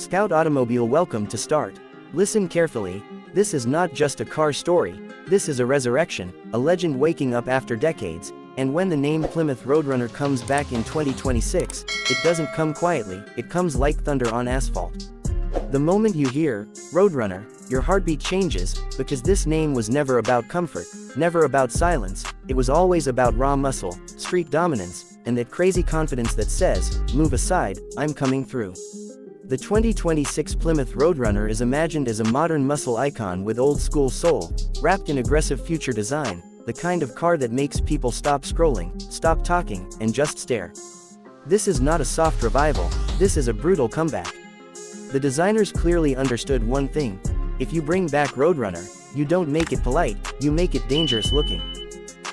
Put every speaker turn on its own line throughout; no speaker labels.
Scout Automobile, welcome to Start. Listen carefully, this is not just a car story, this is a resurrection, a legend waking up after decades, and when the name Plymouth Roadrunner comes back in 2026, it doesn't come quietly, it comes like thunder on asphalt. The moment you hear Roadrunner, your heartbeat changes, because this name was never about comfort, never about silence, it was always about raw muscle, street dominance, and that crazy confidence that says, move aside, I'm coming through. The 2026 Plymouth Roadrunner is imagined as a modern muscle icon with old-school soul, wrapped in aggressive future design, the kind of car that makes people stop scrolling, stop talking, and just stare. This is not a soft revival, this is a brutal comeback. The designers clearly understood one thing: if you bring back Roadrunner, you don't make it polite, you make it dangerous looking.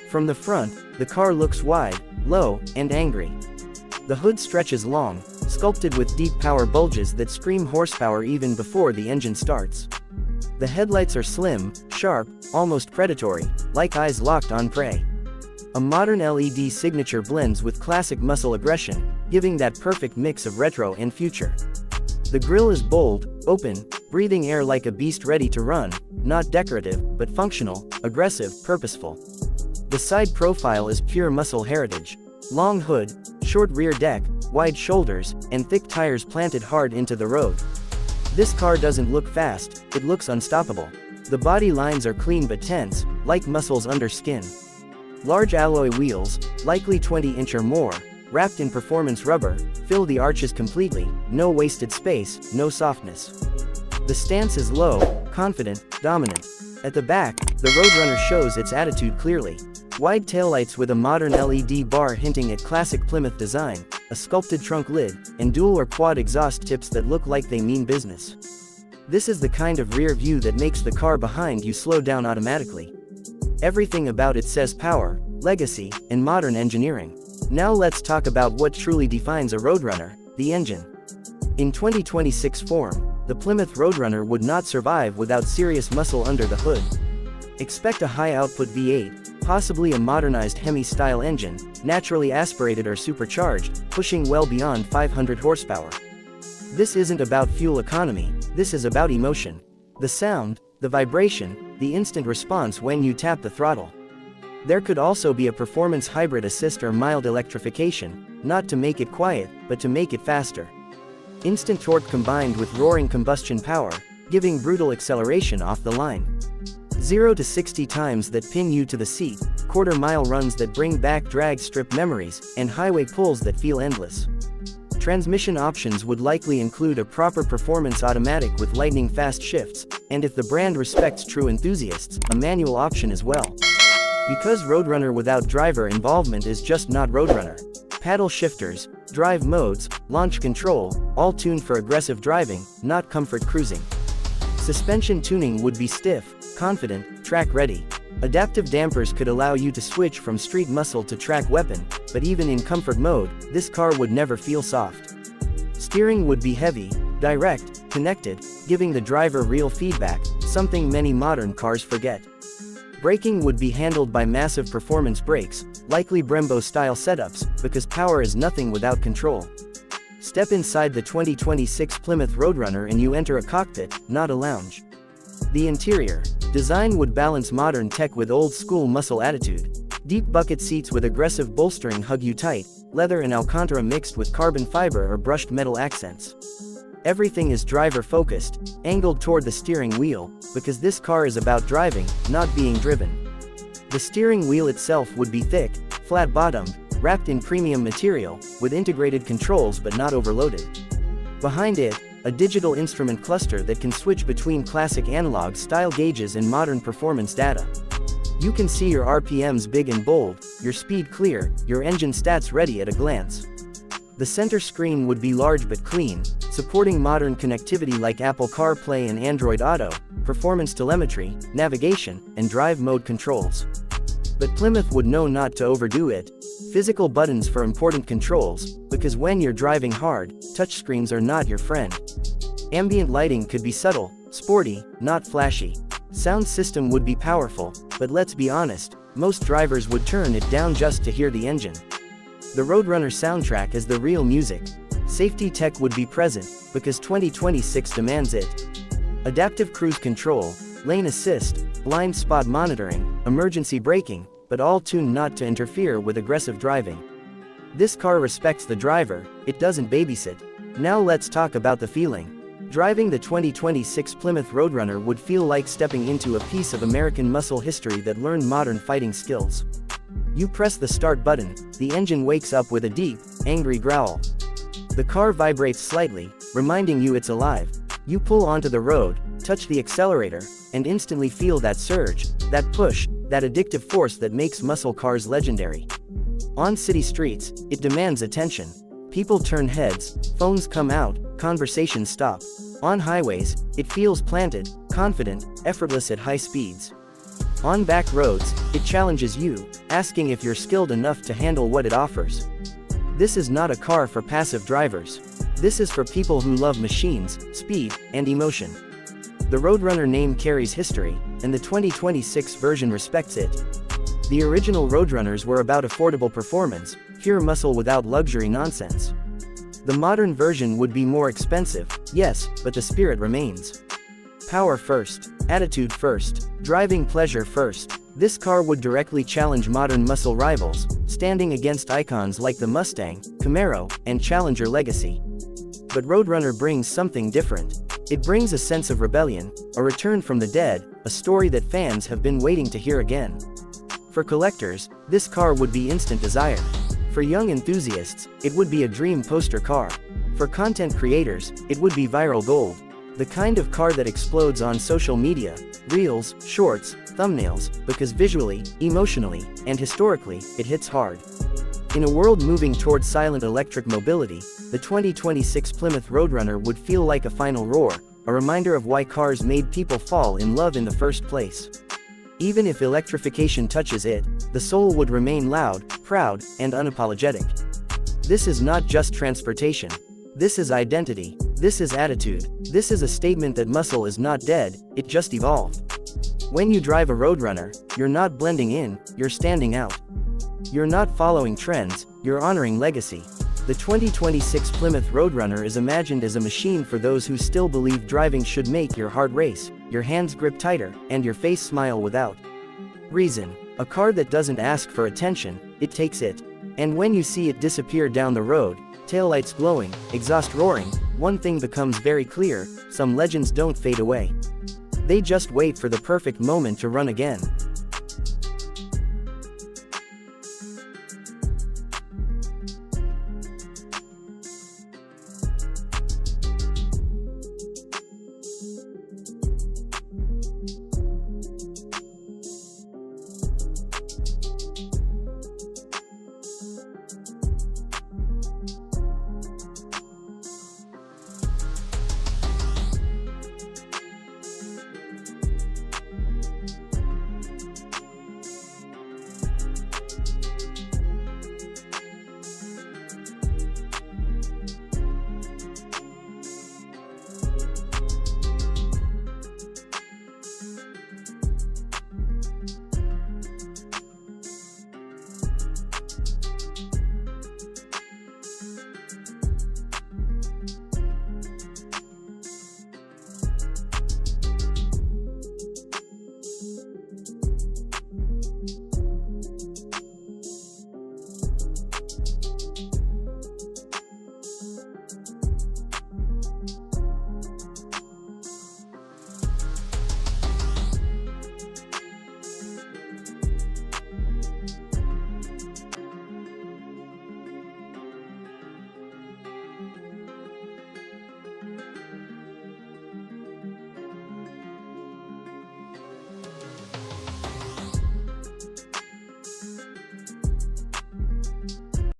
From the front, the car looks wide, low, and angry. The hood stretches long, sculpted with deep power bulges that scream horsepower even before the engine starts. The headlights are slim, sharp, almost predatory, like eyes locked on prey. A modern LED signature blends with classic muscle aggression, giving that perfect mix of retro and future. The grille is bold, open, breathing air like a beast ready to run, not decorative, but functional, aggressive, purposeful. The side profile is pure muscle heritage. Long hood, short rear deck, wide shoulders, and thick tires planted hard into the road. This car doesn't look fast, it looks unstoppable. The body lines are clean but tense, like muscles under skin. Large alloy wheels, likely 20-inch or more, wrapped in performance rubber, fill the arches completely, no wasted space, no softness. The stance is low, confident, dominant. At the back, the Roadrunner shows its attitude clearly. Wide taillights with a modern LED bar hinting at classic Plymouth design, a sculpted trunk lid, and dual or quad exhaust tips that look like they mean business. This is the kind of rear view that makes the car behind you slow down automatically. Everything about it says power, legacy, and modern engineering. Now let's talk about what truly defines a Roadrunner: the engine. In 2026 form, the Plymouth Roadrunner would not survive without serious muscle under the hood. Expect a high-output V8, possibly a modernized Hemi-style engine, naturally aspirated or supercharged, pushing well beyond 500 horsepower. This isn't about fuel economy, this is about emotion. The sound, the vibration, the instant response when you tap the throttle. There could also be a performance hybrid assist or mild electrification, not to make it quiet, but to make it faster. Instant torque combined with roaring combustion power, giving brutal acceleration off the line. 0 to 60 times that pin you to the seat, quarter-mile runs that bring back drag strip memories, and highway pulls that feel endless. Transmission options would likely include a proper performance automatic with lightning-fast shifts, and if the brand respects true enthusiasts, a manual option as well. Because Roadrunner without driver involvement is just not Roadrunner. Paddle shifters, drive modes, launch control, all tuned for aggressive driving, not comfort cruising. Suspension tuning would be stiff, confident, track-ready. Adaptive dampers could allow you to switch from street muscle to track weapon, but even in comfort mode, this car would never feel soft. Steering would be heavy, direct, connected, giving the driver real feedback, something many modern cars forget. Braking would be handled by massive performance brakes, likely Brembo-style setups, because power is nothing without control. Step inside the 2026 Plymouth Roadrunner and you enter a cockpit, not a lounge. The interior design would balance modern tech with old-school muscle attitude. Deep bucket seats with aggressive bolstering hug you tight, leather and Alcantara mixed with carbon fiber or brushed metal accents. Everything is driver-focused, angled toward the steering wheel, because this car is about driving, not being driven. The steering wheel itself would be thick, flat-bottomed, wrapped in premium material, with integrated controls but not overloaded. Behind it, a digital instrument cluster that can switch between classic analog-style gauges and modern performance data. You can see your RPMs big and bold, your speed clear, your engine stats ready at a glance. The center screen would be large but clean, supporting modern connectivity like Apple CarPlay and Android Auto, performance telemetry, navigation, and drive mode controls. But Plymouth would know not to overdo it. Physical buttons for important controls, because when you're driving hard, touchscreens are not your friend. Ambient lighting could be subtle, sporty, not flashy. Sound system would be powerful, but let's be honest, most drivers would turn it down just to hear the engine. The Roadrunner soundtrack is the real music. Safety tech would be present, because 2026 demands it. Adaptive cruise control, lane assist, blind spot monitoring, emergency braking, but all tuned not to interfere with aggressive driving. This car respects the driver, it doesn't babysit. Now let's talk about the feeling. Driving the 2026 Plymouth Roadrunner would feel like stepping into a piece of American muscle history that learned modern fighting skills. You press the start button, the engine wakes up with a deep, angry growl. The car vibrates slightly, reminding you it's alive. You pull onto the road, touch the accelerator, and instantly feel that surge, that push, that addictive force that makes muscle cars legendary. On city streets, it demands attention. People turn heads, phones come out, conversations stop. On highways, it feels planted, confident, effortless at high speeds. On back roads, it challenges you, asking if you're skilled enough to handle what it offers. This is not a car for passive drivers. This is for people who love machines, speed, and emotion. The Roadrunner name carries history, and the 2026 version respects it. The original Roadrunners were about affordable performance, pure muscle without luxury nonsense. The modern version would be more expensive, yes, but the spirit remains. Power first, attitude first, driving pleasure first. This car would directly challenge modern muscle rivals, standing against icons like the Mustang, Camaro, and Challenger legacy. But Roadrunner brings something different. It brings a sense of rebellion, a return from the dead, a story that fans have been waiting to hear again. For collectors, this car would be instant desire. For young enthusiasts, it would be a dream poster car. For content creators, it would be viral gold. The kind of car that explodes on social media, reels, shorts, thumbnails, because visually, emotionally, and historically, it hits hard. In a world moving towards silent electric mobility, the 2026 Plymouth Roadrunner would feel like a final roar, a reminder of why cars made people fall in love in the first place. Even if electrification touches it, the soul would remain loud, proud, and unapologetic. This is not just transportation. This is identity. This is attitude. This is a statement that muscle is not dead, it just evolved. When you drive a Roadrunner, you're not blending in, you're standing out. You're not following trends, you're honoring legacy. The 2026 Plymouth Roadrunner is imagined as a machine for those who still believe driving should make your heart race, your hands grip tighter, and your face smile without reason. A car that doesn't ask for attention, it takes it. And when you see it disappear down the road, taillights glowing, exhaust roaring, one thing becomes very clear: some legends don't fade away. They just wait for the perfect moment to run again.